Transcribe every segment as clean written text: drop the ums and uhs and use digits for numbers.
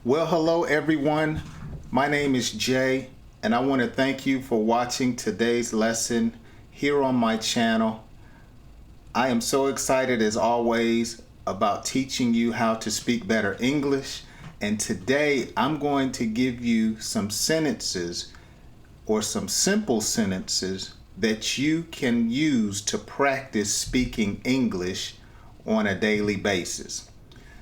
Well, hello everyone. My name is Jay, and I want to thank you for watching today's lesson here on my channel. I am so excited as always about teaching you how to speak better English, and today I'm going to give you some sentences or some simple sentences that you can use to practice speaking English on a daily basis.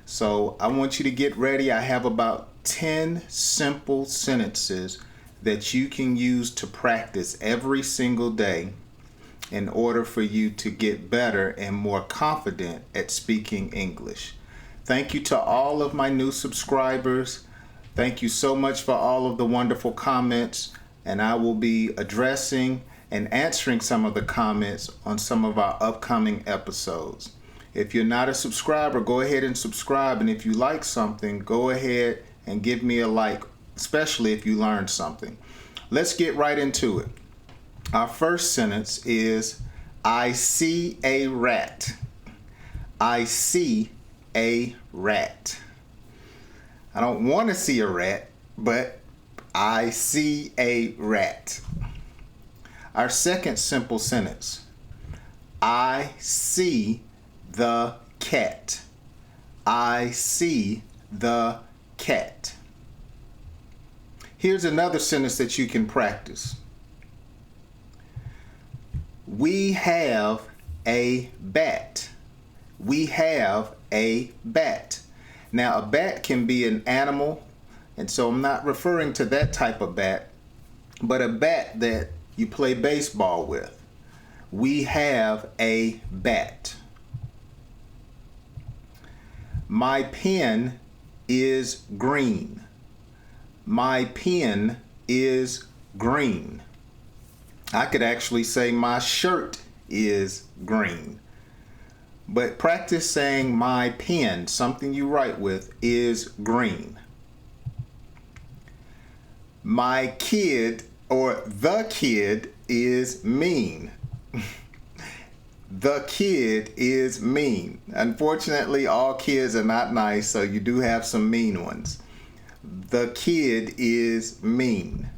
So I want you to get ready. I have about 10 simple sentences that you can use to practice every single day in order for you to get better and more confident at speaking English. Thank you to all of my new subscribers. Thank you so much for all of the wonderful comments, and I will be addressing and answering some of the comments on some of our upcoming episodes. If you're not a subscriber, go ahead and subscribe, and if you like something, go ahead and give me a like, especially if you learned something. Let's get right into it. Our first sentence is, I see a rat. I see a rat. I don't want to see a rat, but I see a rat. Our second simple sentence, I see the cat. I see the cat. Here's another sentence that you can practice. We have a bat. We have a bat. Now, a bat can be an animal, and so I'm not referring to that type of bat, but a bat that you play baseball with. We have a bat. My pen is green. My pen is green. I could actually say my shirt is green. But practice saying my pen, something you write with, is green. My kid or the kid is mean. The kid is mean. Unfortunately, all kids are not nice, so you do have some mean ones. The kid is mean.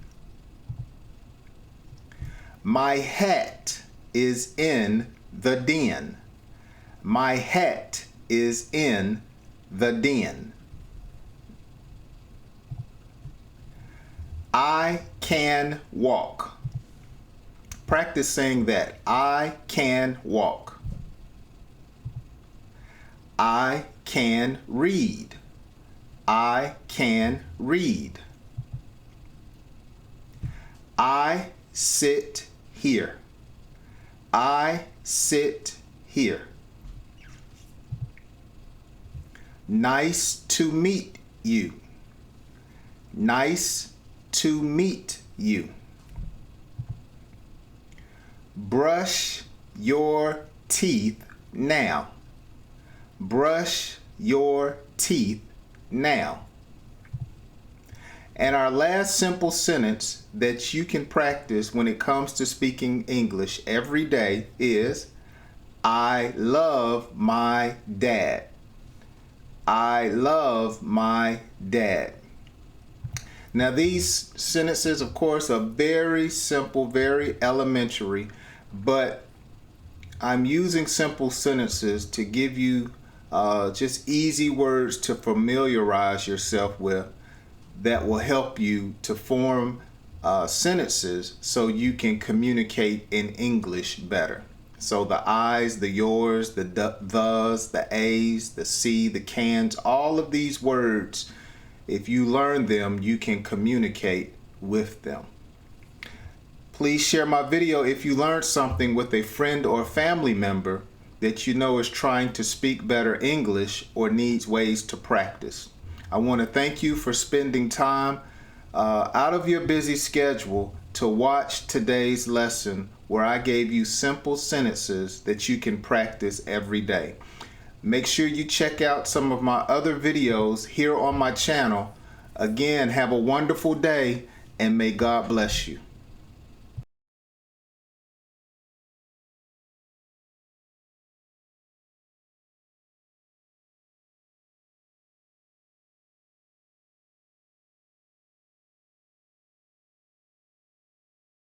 My hat is in the den. My hat is in the den. I can walk. Practice saying that. I can walk. I can read. I can read. I sit here. I sit here. Nice to meet you. Nice to meet you. Brush your teeth now. Brush your teeth now. And our last simple sentence that you can practice when it comes to speaking English every day is, I love my dad. I love my dad. Now these sentences, of course, are very simple, very elementary, but I'm using simple sentences to give you just easy words to familiarize yourself with that will help you to form sentences so you can communicate in English better. So the I's, the yours, the thes, the A's, the C, the cans, all of these words, if you learn them, you can communicate with them. Please share my video if you learned something with a friend or family member that you know is trying to speak better English or needs ways to practice. I want to thank you for spending time out of your busy schedule to watch today's lesson where I gave you simple sentences that you can practice every day. Make sure you check out some of my other videos here on my channel. Again, have a wonderful day and may God bless you.